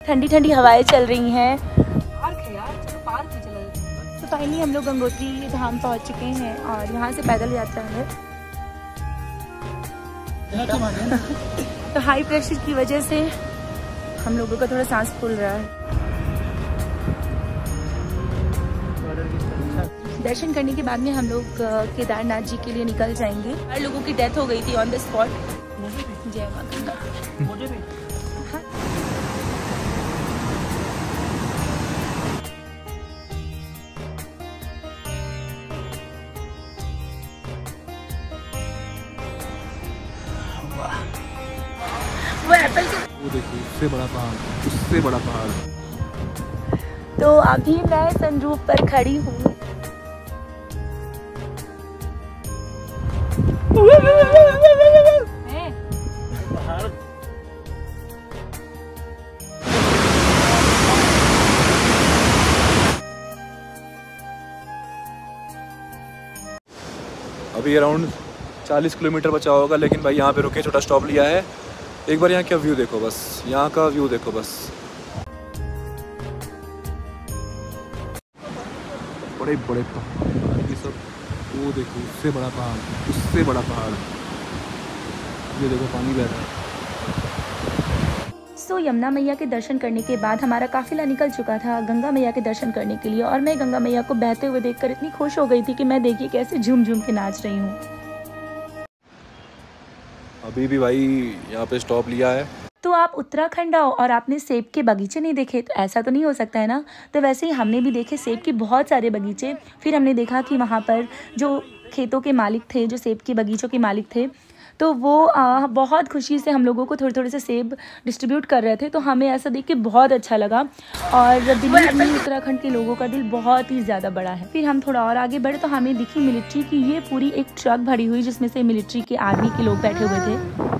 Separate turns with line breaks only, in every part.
ठंडी ठंडी हवाएं चल रही हैं। पार्क है यार, चलो पार्क में चलो। तो फाइनली हम लोग गंगोत्री धाम पहुंच चुके हैं और यहाँ से पैदल यात्रा है। तो हाई प्रेशर की वजह से हम लोगों का थोड़ा सांस फूल रहा है। दर्शन करने के बाद में हम लोग केदारनाथ जी के लिए निकल जाएंगे। हर लोगों की डेथ हो गई थी ऑन द स्पॉट। जय मां गंगा। वो एप्पल के
वो देखिए उससे बड़ा पहाड़, उससे बड़ा पहाड़।
तो अभी मैं सनरूफ पर खड़ी हूँ।
अभी अराउंड 40 किलोमीटर बचा होगा, लेकिन भाई यहाँ पे रुके, छोटा स्टॉप लिया है। एक बार यहाँ का व्यू देखो बस, यहाँ का व्यू देखो बस। बड़े बड़े पहाड़ ये सब, वो देखो उससे बड़ा पहाड़, उससे बड़ा पहाड़। ये देखो पानी बह रहा है।
सो यमुना मैया के दर्शन करने के बाद हमारा काफिला निकल चुका था गंगा मैया के दर्शन करने के लिए। और मैं गंगा मैया को बहते हुए देखकर इतनी खुश हो गई थी कि मैं देखिए कैसे झूम झूम के नाच रही हूँ।
अभी भी भाई यहाँ पे स्टॉप लिया है।
तो आप उत्तराखंड आओ और आपने सेब के बगीचे नहीं देखे, तो ऐसा तो नहीं हो सकता है ना। तो वैसे ही हमने भी देखे सेब के बहुत सारे बगीचे। फिर हमने देखा कि वहाँ पर जो खेतों के मालिक थे, जो सेब के बगीचों के मालिक थे, तो वो बहुत खुशी से हम लोगों को थोड़े थोड़े से सेब डिस्ट्रीब्यूट कर रहे थे। तो हमें ऐसा देख के बहुत अच्छा लगा। और दिल्ली में उत्तराखंड के लोगों का दिल बहुत ही ज़्यादा बड़ा है। फिर हम थोड़ा और आगे बढ़े तो हमें दिखी मिलिट्री की ये पूरी एक ट्रक भरी हुई, जिसमें से मिलिट्री के आर्मी के लोग बैठे हुए थे।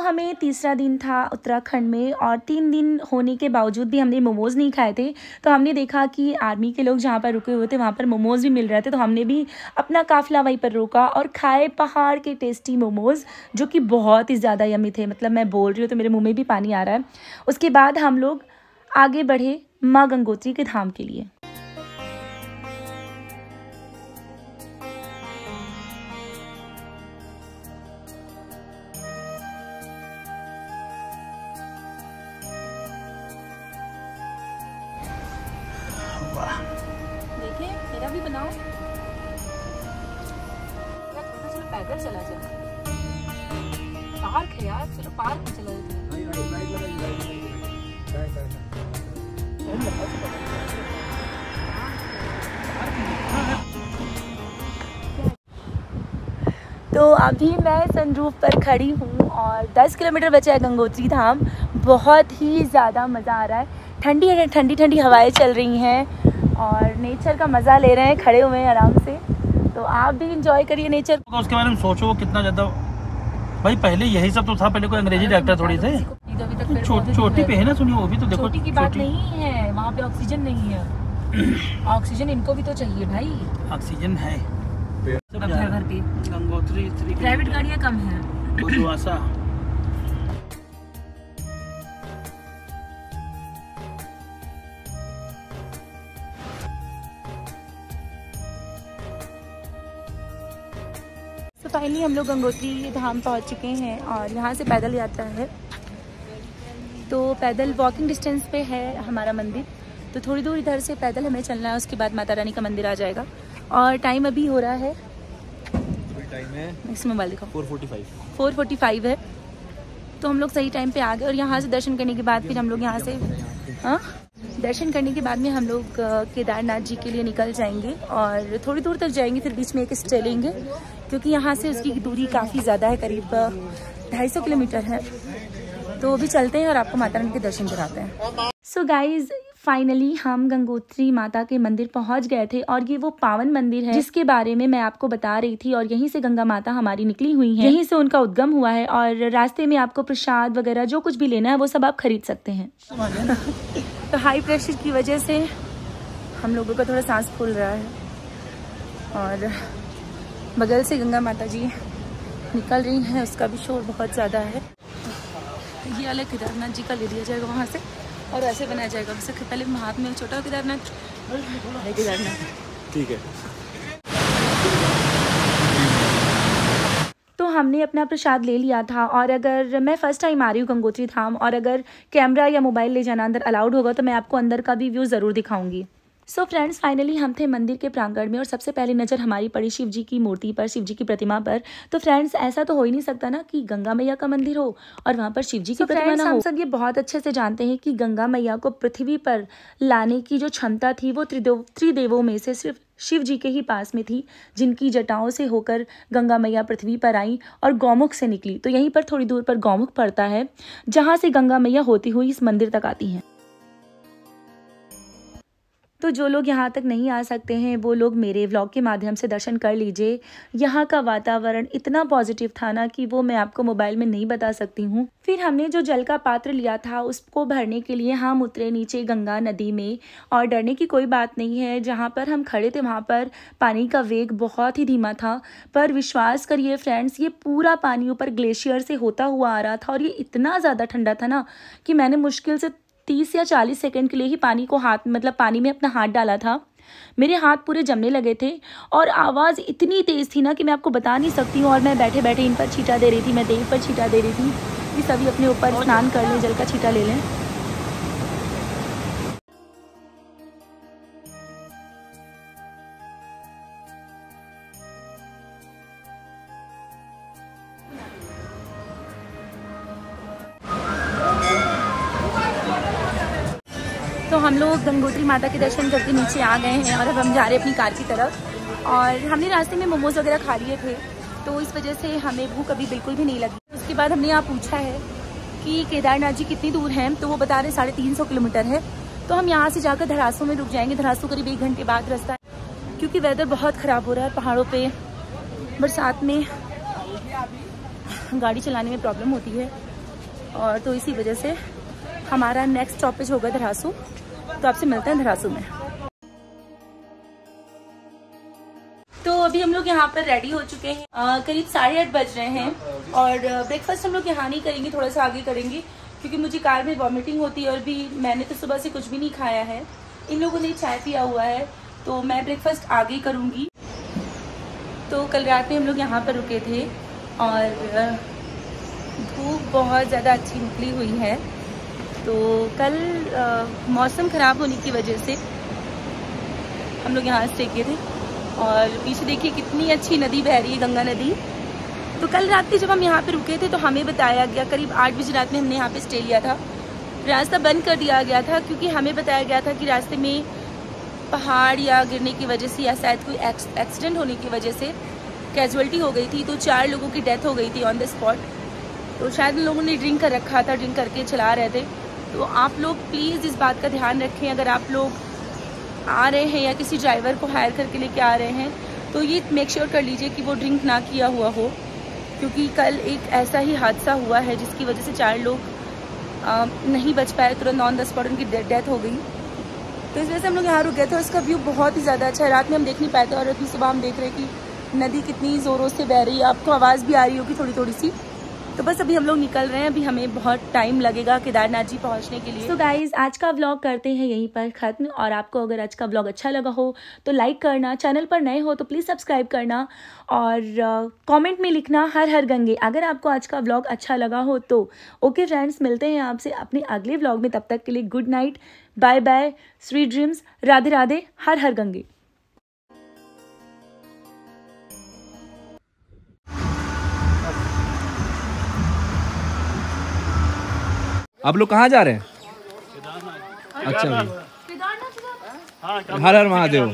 हमें तीसरा दिन था उत्तराखंड में और 3 दिन होने के बावजूद भी हमने मोमोज़ नहीं खाए थे। तो हमने देखा कि आर्मी के लोग जहाँ पर रुके हुए थे वहाँ पर मोमोज़ भी मिल रहे थे। तो हमने भी अपना काफ़िला वहीं पर रोका और खाए पहाड़ के टेस्टी मोमोज़, जो कि बहुत ही ज़्यादा यम्मी थे। मतलब मैं बोल रही हूँ तो मेरे मुँह में भी पानी आ रहा है। उसके बाद हम लोग आगे बढ़े माँ गंगोत्री के धाम के लिए। देखिए मेरा भी बनाओ। चलो पैदल चला जाए, पार्क है यार, चलो पार्क में चला जाए। तो अभी मैं सनरूफ पर खड़ी हूँ और 10 किलोमीटर बचा है गंगोत्री धाम। बहुत ही ज़्यादा मज़ा आ रहा है। ठंडी ठंडी ठंडी हवाएं चल रही हैं और नेचर का मज़ा ले रहे हैं, खड़े हुए हैं आराम से। तो आप भी इंजॉय करिए नेचर।
तो उसके बारे में सोचो कितना ज़्यादा। भाई पहले यही सब तो था, पहले कोई अंग्रेजी डॉक्टर थोड़ी थे। चोटी पे है ना, सुनिए वो भी तो देखो।
चोटी की बात नहीं है, वहाँ पे ऑक्सीजन नहीं है। ऑक्सीजन इनको भी तो चाहिए भाई।
ऑक्सीजन है
सब घर पे।
गंगोत्री
प्राइवेट गाड़ियाँ कम है। तो फाइनली हम लोग गंगोत्री धाम पहुंच चुके हैं और यहाँ से पैदल यात्रा है। तो पैदल वॉकिंग डिस्टेंस पे है हमारा मंदिर। तो थोड़ी दूर इधर से पैदल हमें चलना है, उसके बाद माता रानी का मंदिर आ जाएगा। और टाइम अभी हो रहा है,
टाइम है
मैक्सिमम वाले का
4:45
है। तो हम लोग सही टाइम पे आ गए। और यहाँ से दर्शन करने के बाद फिर हम लोग यहाँ से दर्शन करने के बाद में हम लोग केदारनाथ जी के लिए निकल जाएंगे और थोड़ी दूर तक जाएंगे। फिर बीच में एक स्टे लेंगे क्योंकि यहाँ से उसकी दूरी काफ़ी ज़्यादा है, करीब 250 किलोमीटर है। तो अभी चलते हैं और आपको माता रानी के दर्शन कराते हैं। सो गाइज फाइनली हम गंगोत्री माता के मंदिर पहुंच गए थे और ये वो पावन मंदिर है जिसके बारे में मैं आपको बता रही थी। और यहीं से गंगा माता हमारी निकली हुई है, यहीं से उनका उद्गम हुआ है। और रास्ते में आपको प्रसाद वगैरह जो कुछ भी लेना है वो सब आप खरीद सकते हैं। तो हाई प्रेशर की वजह से हम लोगों का थोड़ा सांस फूल रहा है और बगल से गंगा माता जी निकल रही हैं, उसका भी शोर बहुत ज़्यादा है। ये अलग केदारनाथ जी का ले लिया जाएगा वहाँ से और ऐसे बनाया जाएगा। सबसे पहले हाथ में छोटा केदारनाथ, बड़ा केदारनाथ।
ठीक है।
तो हमने अपना प्रसाद ले लिया था और अगर मैं फ़र्स्ट टाइम आ रही हूँ गंगोत्री धाम और अगर कैमरा या मोबाइल ले जाना अंदर अलाउड होगा तो मैं आपको अंदर का भी व्यू ज़रूर दिखाऊंगी। सो फ्रेंड्स, फाइनली हम थे मंदिर के प्रांगण में और सबसे पहले नज़र हमारी पड़ी शिव जी की मूर्ति पर, शिव जी की प्रतिमा पर। तो फ्रेंड्स, ऐसा तो हो ही नहीं सकता ना कि गंगा मैया का मंदिर हो और वहाँ पर शिव जी की प्रतिमा ना हो। हम सब ये बहुत अच्छे से जानते हैं कि गंगा मैया को पृथ्वी पर लाने की जो क्षमता थी वो त्रिदेवों में से सिर्फ शिव जी के ही पास में थी, जिनकी जटाओं से होकर गंगा मैया पृथ्वी पर आई और गौमुख से निकली। तो यहीं पर थोड़ी दूर पर गौमुख पड़ता है, जहाँ से गंगा मैया होती हुई इस मंदिर तक आती हैं। तो जो लोग यहाँ तक नहीं आ सकते हैं वो लोग मेरे व्लॉग के माध्यम से दर्शन कर लीजिए। यहाँ का वातावरण इतना पॉजिटिव था ना कि वो मैं आपको मोबाइल में नहीं बता सकती हूँ। फिर हमने जो जल का पात्र लिया था उसको भरने के लिए हम उतरे नीचे गंगा नदी में और डरने की कोई बात नहीं है। जहाँ पर हम खड़े थे वहाँ पर पानी का वेग बहुत ही धीमा था, पर विश्वास करिए फ्रेंड्स, ये पूरा पानी ऊपर ग्लेशियर से होता हुआ आ रहा था और ये इतना ज़्यादा ठंडा था ना कि मैंने मुश्किल से 30 या 40 सेकंड के लिए ही पानी में अपना हाथ डाला था। मेरे हाथ पूरे जमने लगे थे और आवाज़ इतनी तेज़ थी ना कि मैं आपको बता नहीं सकती हूँ। और मैं बैठे बैठे इन पर छींटा दे रही थी, मैं देव पर छींटा दे रही थी कि सभी अपने ऊपर स्नान कर लें, जल का छींटा ले लें। तो हम लोग गंगोत्री माता के दर्शन करके नीचे आ गए हैं और अब हम जा रहे हैं अपनी कार की तरफ। और हमने रास्ते में मोमोज वगैरह खा लिए थे तो इस वजह से हमें भूख अभी बिल्कुल भी नहीं लगी। उसके बाद हमने यहाँ पूछा है कि केदारनाथ जी कितनी दूर हैं, तो वो बता रहे 350 किलोमीटर है। तो हम यहाँ से जाकर धरासू में रुक जाएंगे। धरासू करीब 1 घंटे बाद रास्ता है, क्योंकि वेदर बहुत ख़राब हो रहा है। पहाड़ों पर बरसात में गाड़ी चलाने में प्रॉब्लम होती है और तो इसी वजह से हमारा नेक्स्ट स्टॉपेज होगा धरासू। तो आपसे मिलते हैं धरासू में। तो अभी हम लोग यहाँ पर रेडी हो चुके हैं, करीब 8:30 बज रहे हैं और ब्रेकफास्ट हम लोग यहाँ नहीं करेंगे, थोड़ा सा आगे करेंगे क्योंकि मुझे कार में वॉमिटिंग होती है और भी मैंने तो सुबह से कुछ भी नहीं खाया है। इन लोगों ने चाय पिया हुआ है तो मैं ब्रेकफास्ट आगे करूँगी। तो कल रात में हम लोग यहाँ पर रुके थे और धूप बहुत ज़्यादा अच्छी निकली हुई है। तो कल मौसम ख़राब होने की वजह से हम लोग यहाँ स्टे किए थे और पीछे देखिए कितनी अच्छी नदी बह रही है, गंगा नदी। तो कल रात के जब हम यहाँ पे रुके थे तो हमें बताया गया, करीब 8 बजे रात में हमने यहाँ पे स्टे लिया था, रास्ता बंद कर दिया गया था क्योंकि हमें बताया गया था कि रास्ते में पहाड़ या गिरने की वजह से या शायद कोई एक्सीडेंट होने की वजह से कैजुअल्टी हो गई थी। तो 4 लोगों की डेथ हो गई थी ऑन द स्पॉट। तो शायद उन लोगों ने ड्रिंक कर रखा था, ड्रिंक करके चला रहे थे। तो आप लोग प्लीज़ इस बात का ध्यान रखें, अगर आप लोग आ रहे हैं या किसी ड्राइवर को हायर करके लेके आ रहे हैं तो ये मेक श्योर कर लीजिए कि वो ड्रिंक ना किया हुआ हो, क्योंकि कल एक ऐसा ही हादसा हुआ है जिसकी वजह से 4 लोग नहीं बच पाए, तुरंत ऑन द स्पॉट उनकी डेथ हो गई। तो इस वजह से हम लोग यहाँ रुक गए थे। उसका व्यू बहुत ही ज़्यादा अच्छा है, रात में हम देख नहीं पाए थे और अभी सुबह हम देख रहे हैं कि नदी कितनी ज़ोरों से बह रही है। आपको आवाज़ भी आ रही होगी थोड़ी थोड़ी सी। तो बस अभी हम लोग निकल रहे हैं, अभी हमें बहुत टाइम लगेगा केदारनाथ जी पहुंचने के लिए। तो गाइज, आज का व्लॉग करते हैं यहीं पर ख़त्म। और आपको अगर आज का व्लॉग अच्छा लगा हो तो लाइक करना, चैनल पर नए हो तो प्लीज़ सब्सक्राइब करना और कमेंट में लिखना हर हर गंगे अगर आपको आज का व्लॉग अच्छा लगा हो तो। ओके फ्रेंड्स, मिलते हैं आपसे अपने अगले व्लॉग में। तब तक के लिए good night, bye bye, sweet dreams, Radhe Radhe, Har Har Gange.
आप लोग कहाँ जा रहे हैं? अच्छा, हर हर महादेव।